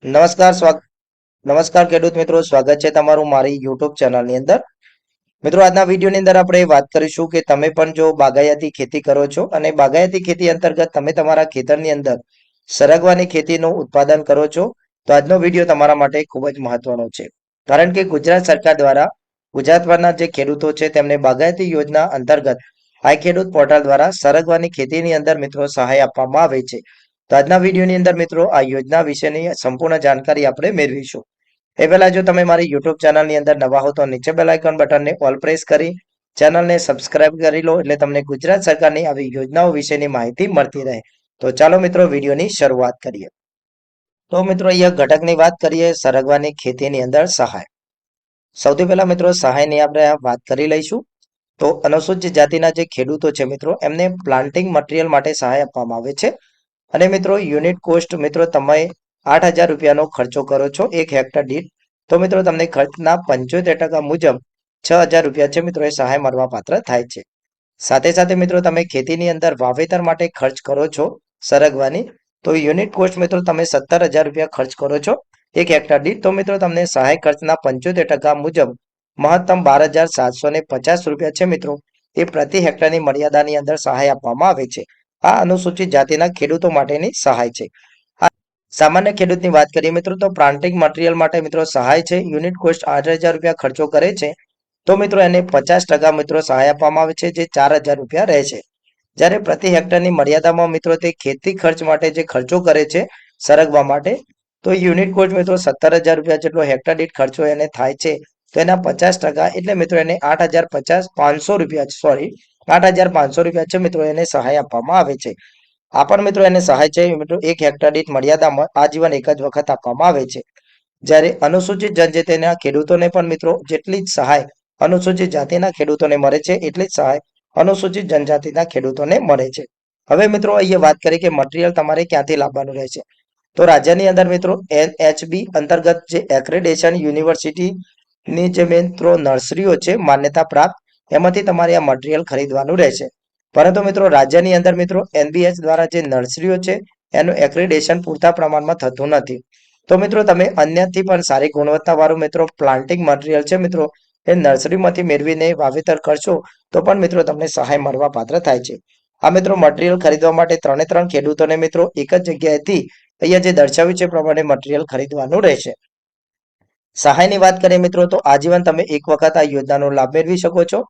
નમસ્કાર નમસ્કાર ખેડૂત મિત્રો, સ્વાગત છે તમારું મારી યુટ્યુબ ચેનલની અંદર. મિત્રો, આજના વિડીયોની અંદર આપણે વાત કરીશું કે તમે પણ જો બાગાયતી ખેતી કરો છો અને બાગાયતી ખેતી અંતર્ગત તમે તમારા ખેતરની અંદર સરગવાની ખેતીનું ઉત્પાદન કરો છો, તો આજનો વિડીયો તમારા માટે ખૂબ જ મહત્વનો છે. કારણ કે ગુજરાત સરકાર દ્વારા ગુજરાતભરના જે ખેડૂતો છે તેમને બાગાયતી યોજના અંતર્ગત આ ખેડૂત પોર્ટલ દ્વારા સરગવાની ખેતીની અંદર મિત્રો સહાય આપવામાં આવે છે. તો આજના વિડીયોની અંદર મિત્રો આ યોજના વિશેની સંપૂર્ણ જાણકારી આપણે મેળવીશું. એ પહેલા જો તમે મારી યુટ્યુબ ચેનલની અંદર નવા હો તો નીચે બેલ આઇકોન બટનને ઓલ પ્રેસ કરી ચેનલને સબસ્ક્રાઇબ કરી લો, એટલે તમને ગુજરાત સરકારની આવી યોજનાઓ વિશેની માહિતી મળતી રહે. તો ચાલો મિત્રો વિડીયોની શરૂઆત કરીએ. તો મિત્રો અહીંયા ઘટકની વાત કરીએ, સરગવાની ખેતીની અંદર સહાય. સૌથી પહેલા મિત્રો સહાયની આપણે વાત કરી લઈશું. તો અનુસૂચિત જાતિના જે ખેડૂતો છે મિત્રો એમને પ્લાન્ટિંગ મટીરિયલ માટે સહાય આપવામાં આવે છે. અને મિત્રો યુનિટ કોસ્ટ મિત્રો તમે 8,000 રૂપિયાનો ખર્ચો કરો છો 1 હેક્ટર દીઠ, તો મિત્રો તમને ખર્ચના 75% મુજબ 6,000 રૂપિયા છે મિત્રો એ સહાય મળવા પાત્ર થાય છે. સાથે સાથે મિત્રો તમે ખેતીની અંદર વાવેતર માટે ખર્ચ કરો છો સરગવાની, તો યુનિટ કોસ્ટ મિત્રો તમે 17,000 રૂપિયા ખર્ચ કરો છો 1 હેક્ટર દીઠ, તો મિત્રો તમને સહાય ખર્ચના 75% મુજબ મહત્તમ 12,750 રૂપિયા છે મિત્રો એ પ્રતિ હેક્ટરની મર્યાદાની અંદર સહાય આપવામાં આવે છે. આ અનુસૂચિત જાતિના ખેડૂતો માટેની સહાય છે. સામાન્ય ખેડૂતની વાત કરીએ મિત્રો તો પ્લાન્ટિંગ મટીરિયલ માટે મિત્રો સહાય છે. યુનિટ કોસ્ટ 8,000 રૂપિયા ખર્ચો કરે છે, તો મિત્રો એને 50% મિત્રો સહાય આપવામાં આવે છે, જે 4,000 રૂપિયા રહે છે. જ્યારે પ્રતિ હેક્ટરની મર્યાદામાં મિત્રો તે ખેતી ખર્ચ માટે જે ખર્ચો કરે છે સરગવા માટે, તો યુનિટ કોસ્ટ મિત્રો 17,000 રૂપિયા જેટલો હેક્ટર દીઠ ખર્ચો એને થાય છે, તો એના 50% એટલે મિત્રો એને 8,500 રૂપિયા સોરી 8,500 રૂપિયા છે મિત્રો એને સહાય આપવામાં આવે છે. આ પણ મિત્રો એને સહાય છે મિત્રો 1 હેક્ટર દીઠ મર્યાદામાં આજીવન એક જ વખત આપવામાં આવે છે. જ્યારે અનુસૂચિત જનજાતિના ખેડૂતોને પણ મિત્રો જેટલી જ સહાય અનુસૂચિત જાતિના ખેડૂતોને મળે છે એટલી જ સહાય અનુસૂચિત જનજાતિના ખેડૂતોને મળે છે. હવે મિત્રો અહીંયા વાત કરીએ કે મટીરિયલ તમારે ક્યાંથી લાવવાનું રહેશે. તો રાજ્યની અંદર મિત્રો NHB અંતર્ગત જે એક્રેડિટેશન યુનિવર્સિટીની જે મિત્રો નર્સરીઓ છે માન્યતા પ્રાપ્ત, એમાંથી તમારે આ મટીરિયલ ખરીદવાનું રહેશે. પરંતુ મિત્રો રાજ્યની અંદર મિત્રો NBS દ્વારા જે નર્સરીઓ છે એનું એક્રેડિટેશન પૂરતા પ્રમાણમાં થતું નથી. તો મિત્રો તમે અન્યથી પણ સારી ગુણવત્તાવાળું મિત્રો પ્લાન્ટિંગ મટીરિયલ છે મિત્રો એ નર્સરીમાંથી મેળવીને વાવેતર કરશો તો પણ મિત્રો તમને સહાય મળવા પાત્ર થાય છે. આ મિત્રો મટીરિયલ ખરીદવા માટે 3 ખેડૂતોને મિત્રો એક જ જગ્યાએથી અહીંયા જે દર્શાવ્યું છે પ્રમાણે મટીરિયલ ખરીદવાનું રહેશે. સહાયની વાત કરીએ મિત્રો તો આજીવન તમે એક વખત આ યોજનાનો લાભ મેળવી શકો છો.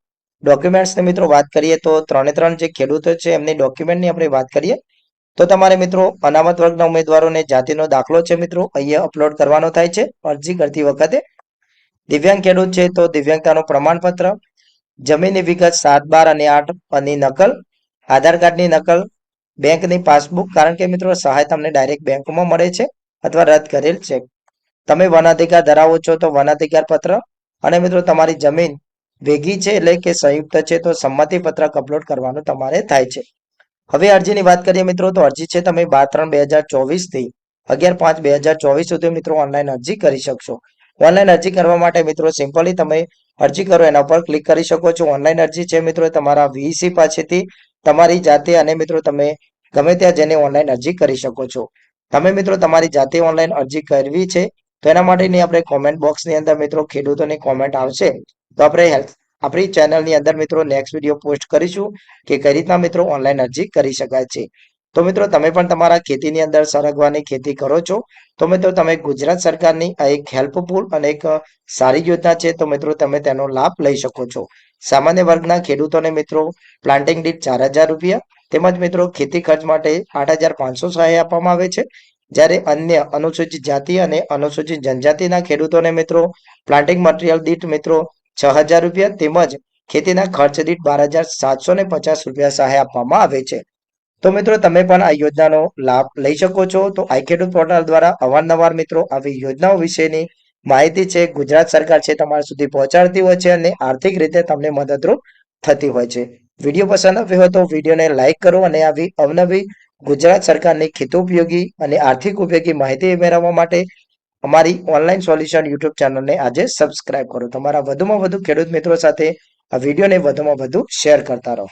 ડોક્યુમેન્ટ્સની મિત્રો વાત કરીએ તો 3 જે ખેડૂતો છે એમની ડોક્યુમેન્ટની આપણે વાત કરીએ તો તમારે મિત્રો અનામત વર્ગના ઉમેદવારોને જાતિનો દાખલો છે મિત્રો અહીંયા અપલોડ કરવાનો થાય છે અરજી કરતી વખતે. દિવ્યાંગ ખેડૂત છે તો દિવ્યાંગતાનું પ્રમાણપત્ર, જમીનની વિગત 7, 12 અને 8 ની નકલ, આધાર કાર્ડની નકલ, બેંકની પાસબુક, કારણ કે મિત્રો સહાય તમને ડાયરેક્ટ બેંકમાં મળે છે અથવા રદ કરેલ છે. તમે વન અધિકાર ધરાવો છો તો વન અધિકાર પત્ર, અને મિત્રો તમારી જમીન ભેગી છે એટલે કે સંયુક્ત છે તો સંમતિ પત્રક અપલોડ કરવાનું તમારે થાય છે. હવે અરજીની વાત કરીએ મિત્રો તો અરજી છે તમે 12/3/2024 થી 11/5/2024 સુધી મિત્રો ઓનલાઈન અરજી કરી શકશો. ઓનલાઈન અરજી કરવા માટે મિત્રો સિમ્પલી તમે અરજી કરો એના પર ક્લિક કરી શકો છો. ઓનલાઈન અરજી છે મિત્રો તમારા VC પાસેથી તમારી જાતે અને મિત્રો તમે ગમે ત્યાં જઈને ઓનલાઈન અરજી કરી શકો છો. તમે મિત્રો તમારી જાતે ઓનલાઈન અરજી કરવી છે તો એના માટેની આપણે કોમેન્ટ બોક્સની અંદર મિત્રો ખેડૂતોની કોમેન્ટ આવશે, તો આપણે આપણી ચેનલની અંદર મિત્રો નેક્સ્ટ વિડીયો પોસ્ટ કરીશું કે કઈ રીતના મિત્રો ઓનલાઈન અરજી કરી શકાય છે. તો મિત્રો તમે પણ તમારા ખેતીની અંદર સરગવાની ખેતી કરો છો તો મિત્રો તમે ગુજરાત સરકારની આ એક હેલ્પફુલ અને એક સારી યોજના છે, તો મિત્રો તમે તેનો લાભ લઈ શકો છો. સામાન્ય વર્ગના ખેડૂતોને મિત્રો પ્લાન્ટિંગ દીઠ 4,000 રૂપિયા તેમજ મિત્રો ખેતી ખર્ચ માટે 8,500 સહાય આપવામાં આવે છે. જ્યારે અન્ય અનુસૂચિત જાતિ અને અનુસૂચિત જનજાતિના ખેડૂતોને મિત્રો પ્લાન્ટિંગ મટીરિયલ દીઠ મિત્રો 6,000 રૂપિયા તેમજ ખેતીના ખર્ચ દીઠ 12,750 રૂપિયા સહાય આપવામાં આવે છે. તો મિત્રો તમે પણ આ યોજનાનો લાભ લઈ શકો છો. તો આઈ ખેડૂત પોર્ટલ દ્વારા અવારનવાર મિત્રો આવી યોજનાઓ વિશેની માહિતી છે ગુજરાત સરકાર છે તમારા સુધી પહોંચાડતી હોય છે અને આર્થિક રીતે તમને મદદરૂપ થતી હોય છે. વિડીયો પસંદ આવ્યો હોય તો વિડીયોને લાઇક કરો અને આવી અવનવી ગુજરાત સરકારની ખેતોપયોગી અને આર્થિક ઉપયોગી માહિતી મેળવવા માટે અમારી ઓનલાઈન સોલ્યુશન યુટ્યુબ ચેનલને આજે સબસ્ક્રાઇબ કરો. તમારા વધુમાં વધુ ખેડૂત મિત્રો સાથે આ વિડીયોને વધુમાં વધુ શેર કરતા રહો.